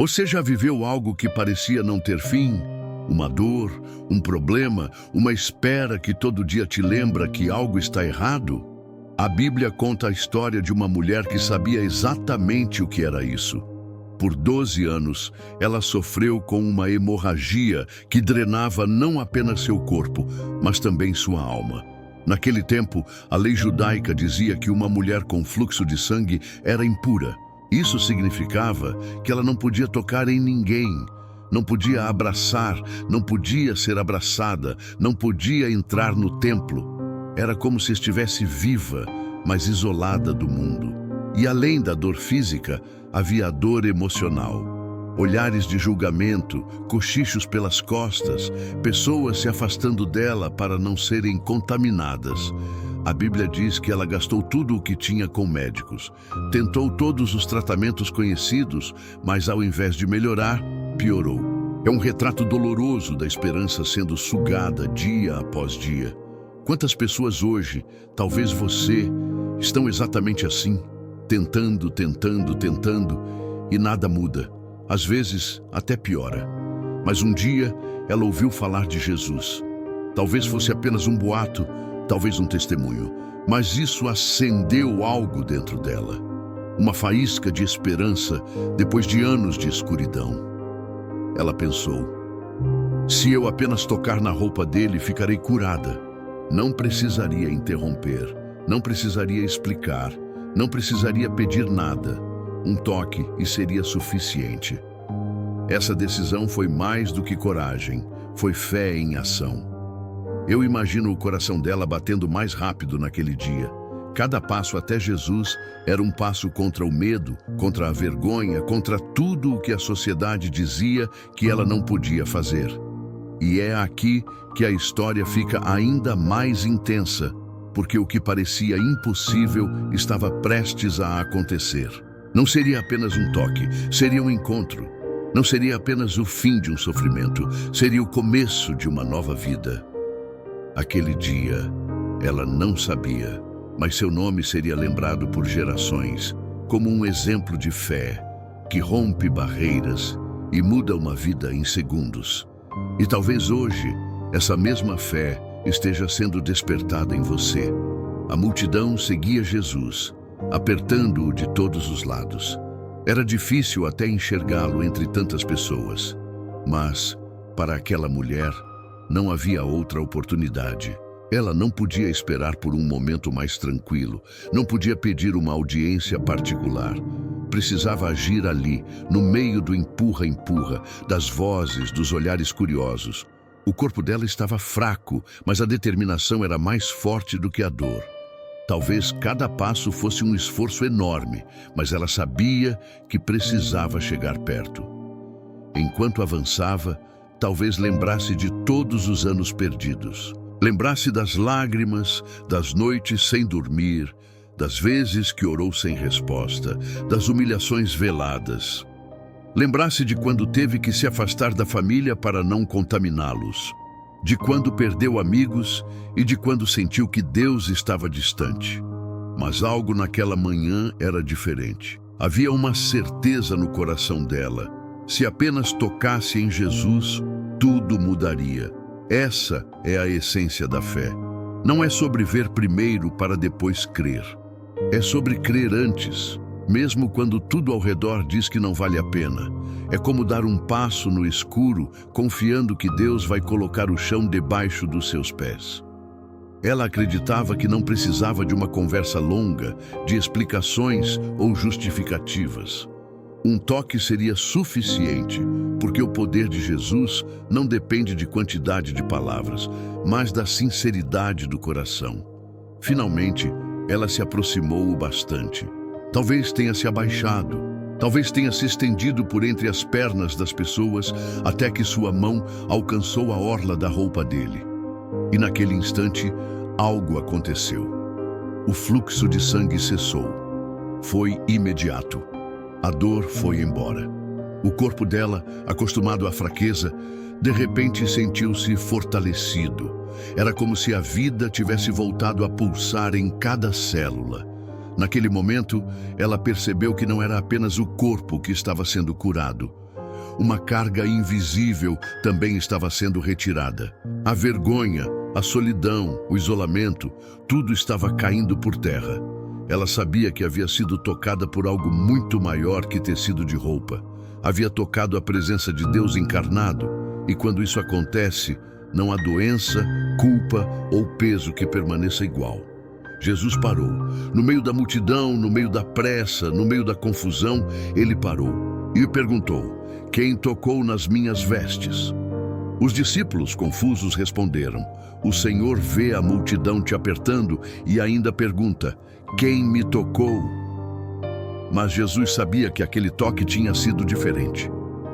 Você já viveu algo que parecia não ter fim? Uma dor, um problema, uma espera que todo dia te lembra que algo está errado? A Bíblia conta a história de uma mulher que sabia exatamente o que era isso. Por 12 anos, ela sofreu com uma hemorragia que drenava não apenas seu corpo, mas também sua alma. Naquele tempo, a lei judaica dizia que uma mulher com fluxo de sangue era impura. Isso significava que ela não podia tocar em ninguém, não podia abraçar, não podia ser abraçada, não podia entrar no templo. Era como se estivesse viva, mas isolada do mundo. E além da dor física, havia a dor emocional. Olhares de julgamento, cochichos pelas costas, pessoas se afastando dela para não serem contaminadas. A Bíblia diz que ela gastou tudo o que tinha com médicos. Tentou todos os tratamentos conhecidos, mas ao invés de melhorar, piorou. É um retrato doloroso da esperança sendo sugada dia após dia. Quantas pessoas hoje, talvez você, estão exatamente assim, tentando, e nada muda. Às vezes, até piora. Mas um dia, ela ouviu falar de Jesus. Talvez fosse apenas um boato, talvez um testemunho, mas isso acendeu algo dentro dela. Uma faísca de esperança depois de anos de escuridão. Ela pensou: se eu apenas tocar na roupa dele, ficarei curada. Não precisaria interromper, não precisaria explicar, não precisaria pedir nada. Um toque e seria suficiente. Essa decisão foi mais do que coragem, foi fé em ação. Eu imagino o coração dela batendo mais rápido naquele dia. Cada passo até Jesus era um passo contra o medo, contra a vergonha, contra tudo o que a sociedade dizia que ela não podia fazer. E é aqui que a história fica ainda mais intensa, porque o que parecia impossível estava prestes a acontecer. Não seria apenas um toque, seria um encontro. Não seria apenas o fim de um sofrimento, seria o começo de uma nova vida. Aquele dia, ela não sabia, mas seu nome seria lembrado por gerações como um exemplo de fé que rompe barreiras e muda uma vida em segundos. E talvez hoje, essa mesma fé esteja sendo despertada em você. A multidão seguia Jesus, apertando-o de todos os lados. Era difícil até enxergá-lo entre tantas pessoas. Mas, para aquela mulher, não havia outra oportunidade. Ela não podia esperar por um momento mais tranquilo, não podia pedir uma audiência particular. Precisava agir ali, no meio do empurra-empurra, das vozes, dos olhares curiosos. O corpo dela estava fraco, mas a determinação era mais forte do que a dor. Talvez cada passo fosse um esforço enorme, mas ela sabia que precisava chegar perto. Enquanto avançava, talvez lembrasse de todos os anos perdidos. Lembrasse das lágrimas, das noites sem dormir, das vezes que orou sem resposta, das humilhações veladas. Lembrasse de quando teve que se afastar da família para não contaminá-los, de quando perdeu amigos e de quando sentiu que Deus estava distante. Mas algo naquela manhã era diferente. Havia uma certeza no coração dela. Se apenas tocasse em Jesus, tudo mudaria. Essa é a essência da fé. Não é sobre ver primeiro para depois crer. É sobre crer antes, mesmo quando tudo ao redor diz que não vale a pena. É como dar um passo no escuro, confiando que Deus vai colocar o chão debaixo dos seus pés. Ela acreditava que não precisava de uma conversa longa, de explicações ou justificativas. Um toque seria suficiente, porque o poder de Jesus não depende de quantidade de palavras, mas da sinceridade do coração. Finalmente, ela se aproximou o bastante. Talvez tenha se abaixado, talvez tenha se estendido por entre as pernas das pessoas até que sua mão alcançou a orla da roupa dele. E naquele instante, algo aconteceu. O fluxo de sangue cessou. Foi imediato. A dor foi embora. O corpo dela, acostumado à fraqueza, de repente sentiu-se fortalecido. Era como se a vida tivesse voltado a pulsar em cada célula. Naquele momento, ela percebeu que não era apenas o corpo que estava sendo curado, uma carga invisível também estava sendo retirada. A vergonha, a solidão, o isolamento, tudo estava caindo por terra. Ela sabia que havia sido tocada por algo muito maior que tecido de roupa. Havia tocado a presença de Deus encarnado, e quando isso acontece, não há doença, culpa ou peso que permaneça igual. Jesus parou. No meio da multidão, no meio da pressa, no meio da confusão, ele parou e perguntou: quem tocou nas minhas vestes? Os discípulos, confusos, responderam: o Senhor vê a multidão te apertando e ainda pergunta: quem me tocou? Mas Jesus sabia que aquele toque tinha sido diferente.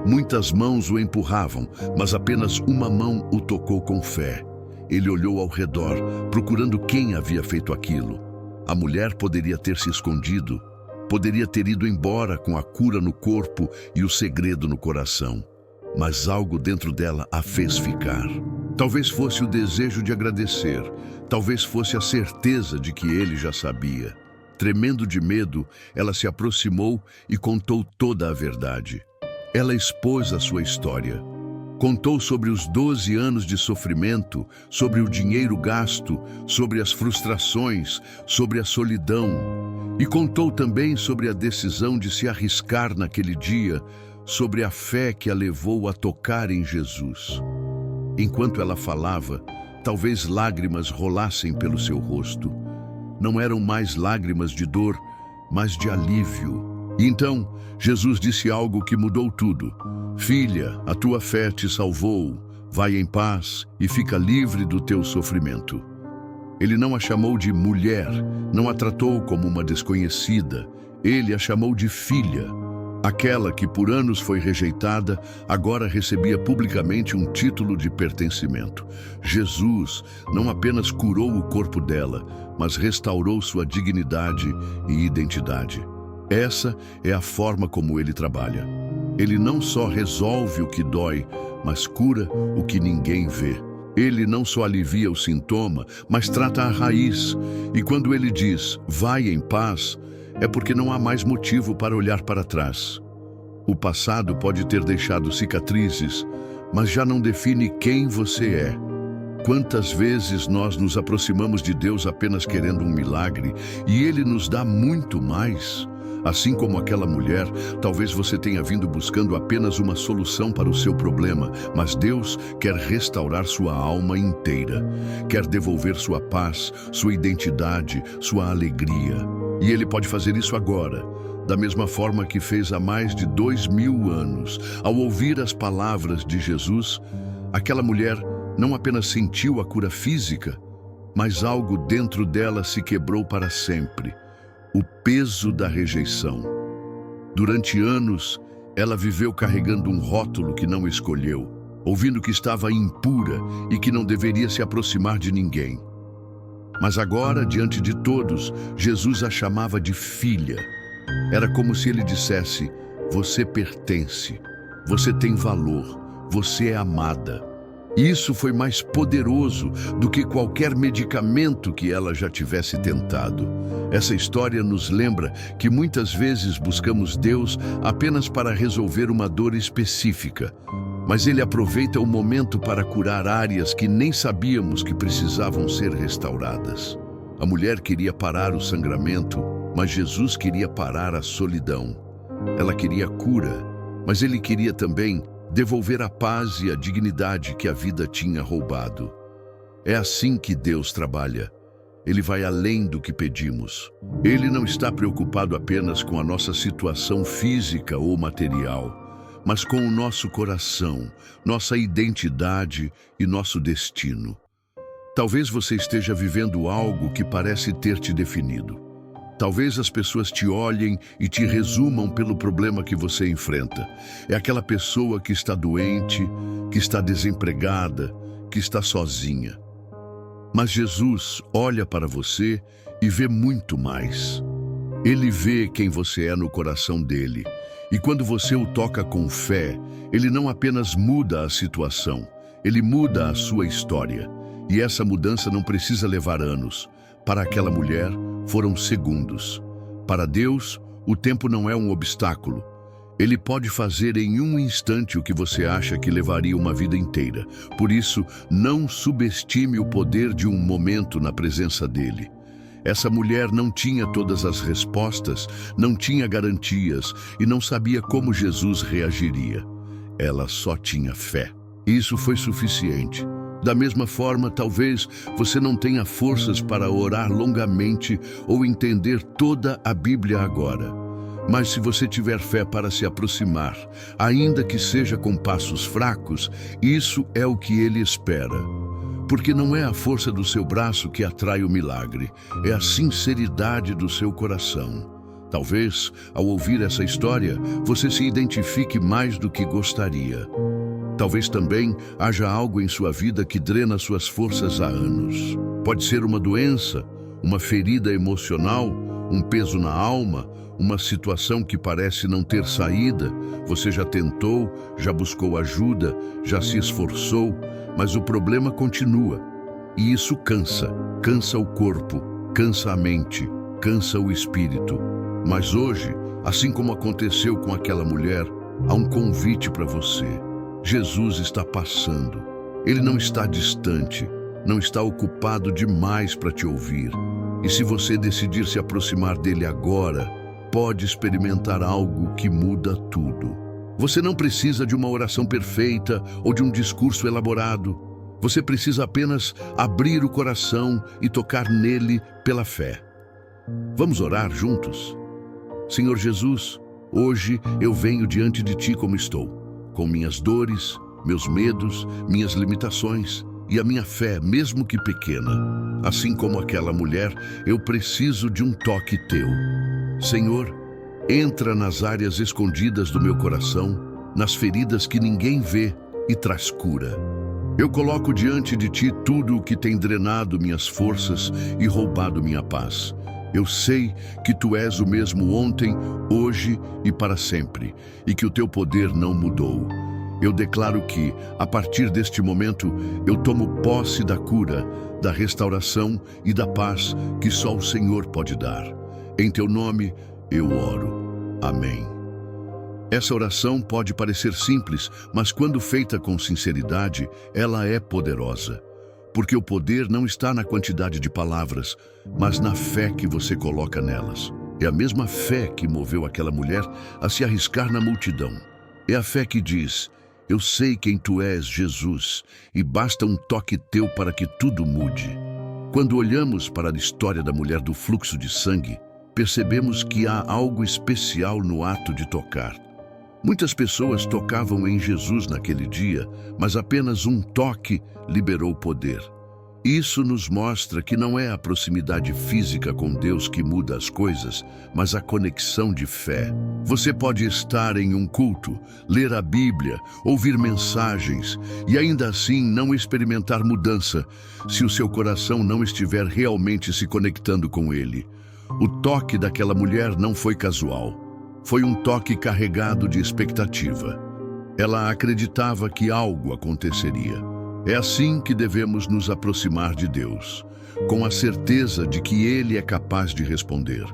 Muitas mãos o empurravam, mas apenas uma mão o tocou com fé. Ele olhou ao redor, procurando quem havia feito aquilo. A mulher poderia ter se escondido, poderia ter ido embora com a cura no corpo e o segredo no coração. Mas algo dentro dela a fez ficar. Talvez fosse o desejo de agradecer, talvez fosse a certeza de que ele já sabia. Tremendo de medo, ela se aproximou e contou toda a verdade. Ela expôs a sua história. Contou sobre os 12 anos de sofrimento, sobre o dinheiro gasto, sobre as frustrações, sobre a solidão. E contou também sobre a decisão de se arriscar naquele dia, sobre a fé que a levou a tocar em Jesus. Enquanto ela falava, talvez lágrimas rolassem pelo seu rosto. Não eram mais lágrimas de dor, mas de alívio. E então, Jesus disse algo que mudou tudo. Filha, a tua fé te salvou. Vai em paz e fica livre do teu sofrimento. Ele não a chamou de mulher, não a tratou como uma desconhecida. Ele a chamou de filha. Aquela que por anos foi rejeitada, agora recebia publicamente um título de pertencimento. Jesus não apenas curou o corpo dela, mas restaurou sua dignidade e identidade. Essa é a forma como ele trabalha. Ele não só resolve o que dói, mas cura o que ninguém vê. Ele não só alivia o sintoma, mas trata a raiz. E quando ele diz, vai em paz, é porque não há mais motivo para olhar para trás. O passado pode ter deixado cicatrizes, mas já não define quem você é. Quantas vezes nós nos aproximamos de Deus apenas querendo um milagre, e Ele nos dá muito mais? Assim como aquela mulher, talvez você tenha vindo buscando apenas uma solução para o seu problema, mas Deus quer restaurar sua alma inteira. Quer devolver sua paz, sua identidade, sua alegria. E Ele pode fazer isso agora, da mesma forma que fez há mais de 2000 anos. Ao ouvir as palavras de Jesus, aquela mulher não apenas sentiu a cura física, mas algo dentro dela se quebrou para sempre. O peso da rejeição. Durante anos, ela viveu carregando um rótulo que não escolheu, ouvindo que estava impura e que não deveria se aproximar de ninguém. Mas agora, diante de todos, Jesus a chamava de filha. Era como se ele dissesse: você pertence, você tem valor, você é amada. E isso foi mais poderoso do que qualquer medicamento que ela já tivesse tentado. Essa história nos lembra que muitas vezes buscamos Deus apenas para resolver uma dor específica, mas Ele aproveita o momento para curar áreas que nem sabíamos que precisavam ser restauradas. A mulher queria parar o sangramento, mas Jesus queria parar a solidão. Ela queria cura, mas Ele queria também devolver a paz e a dignidade que a vida tinha roubado. É assim que Deus trabalha. Ele vai além do que pedimos. Ele não está preocupado apenas com a nossa situação física ou material, mas com o nosso coração, nossa identidade e nosso destino. Talvez você esteja vivendo algo que parece ter te definido. Talvez as pessoas te olhem e te resumam pelo problema que você enfrenta. É aquela pessoa que está doente, que está desempregada, que está sozinha. Mas Jesus olha para você e vê muito mais. Ele vê quem você é no coração dele. E quando você o toca com fé, ele não apenas muda a situação, ele muda a sua história. E essa mudança não precisa levar anos. Para aquela mulher, foram segundos. Para Deus, o tempo não é um obstáculo. Ele pode fazer em um instante o que você acha que levaria uma vida inteira. Por isso, não subestime o poder de um momento na presença dele. Essa mulher não tinha todas as respostas, não tinha garantias e não sabia como Jesus reagiria. Ela só tinha fé. Isso foi suficiente. Da mesma forma, talvez você não tenha forças para orar longamente ou entender toda a Bíblia agora. Mas se você tiver fé para se aproximar, ainda que seja com passos fracos, isso é o que ele espera. Porque não é a força do seu braço que atrai o milagre, é a sinceridade do seu coração. Talvez, ao ouvir essa história, você se identifique mais do que gostaria. Talvez também haja algo em sua vida que drena suas forças há anos. Pode ser uma doença, uma ferida emocional, um peso na alma, uma situação que parece não ter saída. Você já tentou, já buscou ajuda, já se esforçou, mas o problema continua. E isso cansa o corpo, cansa a mente, cansa o espírito. Mas hoje, assim como aconteceu com aquela mulher, há um convite para você. Jesus está passando. Ele não está distante, não está ocupado demais para te ouvir. E se você decidir se aproximar dele agora, pode experimentar algo que muda tudo. Você não precisa de uma oração perfeita ou de um discurso elaborado. Você precisa apenas abrir o coração e tocar nele pela fé. Vamos orar juntos? Senhor Jesus, hoje eu venho diante de Ti como estou, com minhas dores, meus medos, minhas limitações e a minha fé, mesmo que pequena. Assim como aquela mulher, eu preciso de um toque Teu. Senhor, entra nas áreas escondidas do meu coração, nas feridas que ninguém vê e traz cura. Eu coloco diante de Ti tudo o que tem drenado minhas forças e roubado minha paz. Eu sei que Tu és o mesmo ontem, hoje e para sempre, e que o Teu poder não mudou. Eu declaro que, a partir deste momento, eu tomo posse da cura, da restauração e da paz que só o Senhor pode dar. Em Teu nome, eu oro. Amém. Essa oração pode parecer simples, mas quando feita com sinceridade, ela é poderosa. Porque o poder não está na quantidade de palavras, mas na fé que você coloca nelas. É a mesma fé que moveu aquela mulher a se arriscar na multidão. É a fé que diz: eu sei quem Tu és, Jesus, e basta um toque Teu para que tudo mude. Quando olhamos para a história da mulher do fluxo de sangue, percebemos que há algo especial no ato de tocar. Muitas pessoas tocavam em Jesus naquele dia, mas apenas um toque liberou poder. Isso nos mostra que não é a proximidade física com Deus que muda as coisas, mas a conexão de fé. Você pode estar em um culto, ler a Bíblia, ouvir mensagens e ainda assim não experimentar mudança se o seu coração não estiver realmente se conectando com Ele. O toque daquela mulher não foi casual. Foi um toque carregado de expectativa. Ela acreditava que algo aconteceria. É assim que devemos nos aproximar de Deus, com a certeza de que Ele é capaz de responder.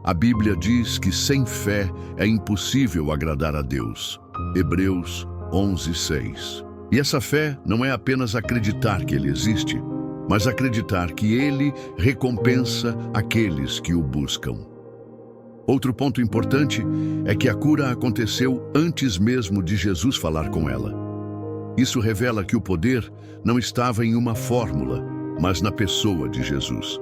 A Bíblia diz que sem fé é impossível agradar a Deus. Hebreus 11:6. E essa fé não é apenas acreditar que Ele existe, mas acreditar que Ele recompensa aqueles que o buscam. Outro ponto importante é que a cura aconteceu antes mesmo de Jesus falar com ela. Isso revela que o poder não estava em uma fórmula, mas na pessoa de Jesus.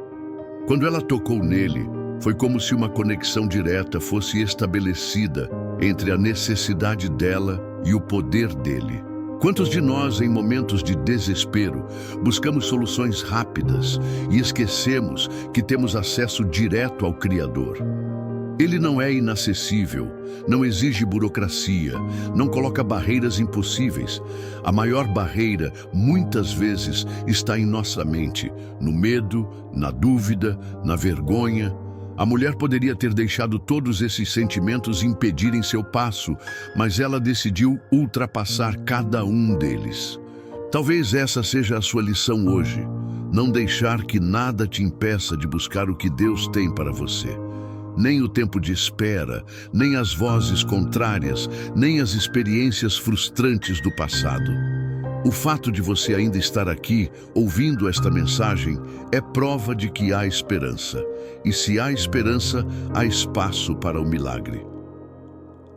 Quando ela tocou nele, foi como se uma conexão direta fosse estabelecida entre a necessidade dela e o poder dele. Quantos de nós, em momentos de desespero, buscamos soluções rápidas e esquecemos que temos acesso direto ao Criador? Ele não é inacessível, não exige burocracia, não coloca barreiras impossíveis. A maior barreira, muitas vezes, está em nossa mente, no medo, na dúvida, na vergonha. A mulher poderia ter deixado todos esses sentimentos impedirem seu passo, mas ela decidiu ultrapassar cada um deles. Talvez essa seja a sua lição hoje. Não deixar que nada te impeça de buscar o que Deus tem para você. nem o tempo de espera, nem as vozes contrárias, nem as experiências frustrantes do passado. O fato de você ainda estar aqui, ouvindo esta mensagem, é prova de que há esperança. E se há esperança, há espaço para o milagre.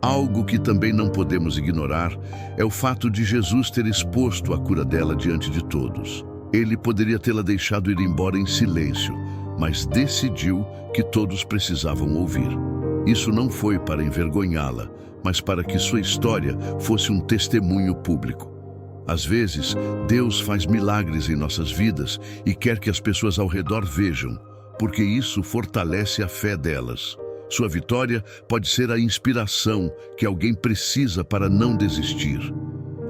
Algo que também não podemos ignorar é o fato de Jesus ter exposto a cura dela diante de todos. Ele poderia tê-la deixado ir embora em silêncio, mas decidiu que todos precisavam ouvir. Isso não foi para envergonhá-la, mas para que sua história fosse um testemunho público. Às vezes, Deus faz milagres em nossas vidas e quer que as pessoas ao redor vejam, porque isso fortalece a fé delas. Sua vitória pode ser a inspiração que alguém precisa para não desistir.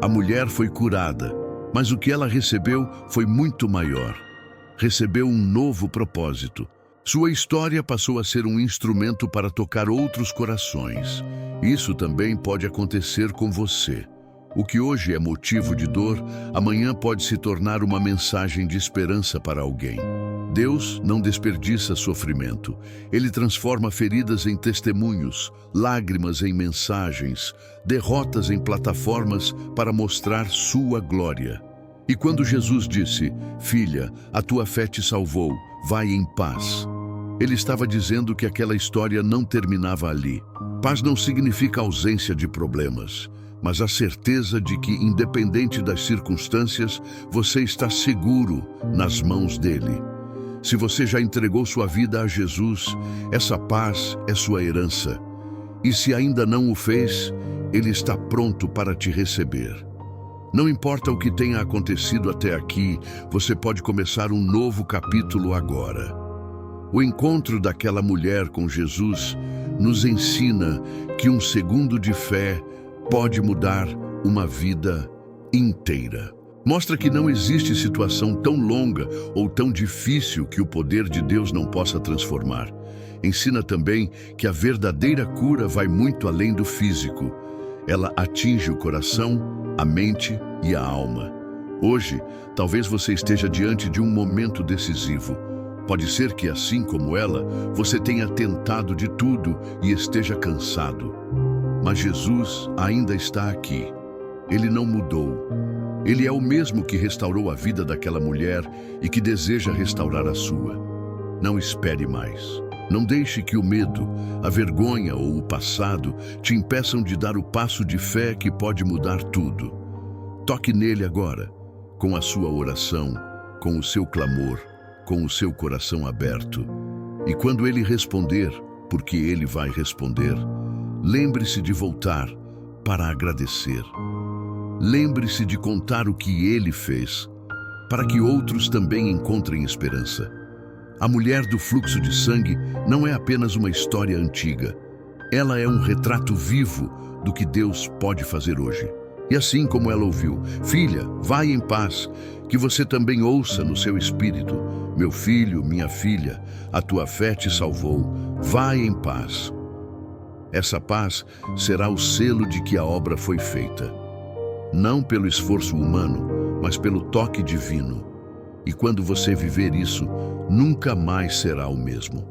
A mulher foi curada, mas o que ela recebeu foi muito maior. Recebeu um novo propósito. Sua história passou a ser um instrumento para tocar outros corações. Isso também pode acontecer com você. O que hoje é motivo de dor, amanhã pode se tornar uma mensagem de esperança para alguém. Deus não desperdiça sofrimento. Ele transforma feridas em testemunhos, lágrimas em mensagens, derrotas em plataformas para mostrar sua glória. E quando Jesus disse, "Filha, a tua fé te salvou, vai em paz", ele estava dizendo que aquela história não terminava ali. Paz não significa ausência de problemas, mas a certeza de que, independente das circunstâncias, você está seguro nas mãos dele. Se você já entregou sua vida a Jesus, essa paz é sua herança. E se ainda não o fez, ele está pronto para te receber. Não importa o que tenha acontecido até aqui, você pode começar um novo capítulo agora. O encontro daquela mulher com Jesus nos ensina que um segundo de fé pode mudar uma vida inteira. Mostra que não existe situação tão longa ou tão difícil que o poder de Deus não possa transformar. Ensina também que a verdadeira cura vai muito além do físico. Ela atinge o coração, a mente e a alma. Hoje, talvez você esteja diante de um momento decisivo. Pode ser que, assim como ela, você tenha tentado de tudo e esteja cansado. Mas Jesus ainda está aqui. Ele não mudou. Ele é o mesmo que restaurou a vida daquela mulher e que deseja restaurar a sua. Não espere mais. Não deixe que o medo, a vergonha ou o passado te impeçam de dar o passo de fé que pode mudar tudo. Toque nele agora, com a sua oração, com o seu clamor, com o seu coração aberto. E quando ele responder, porque ele vai responder, lembre-se de voltar para agradecer. Lembre-se de contar o que ele fez, para que outros também encontrem esperança. A mulher do fluxo de sangue não é apenas uma história antiga. Ela é um retrato vivo do que Deus pode fazer hoje. E assim como ela ouviu, "Filha, vai em paz", que você também ouça no seu espírito, "Meu filho, minha filha, a tua fé te salvou, vai em paz". Essa paz será o selo de que a obra foi feita. Não pelo esforço humano, mas pelo toque divino. E quando você viver isso, nunca mais será o mesmo.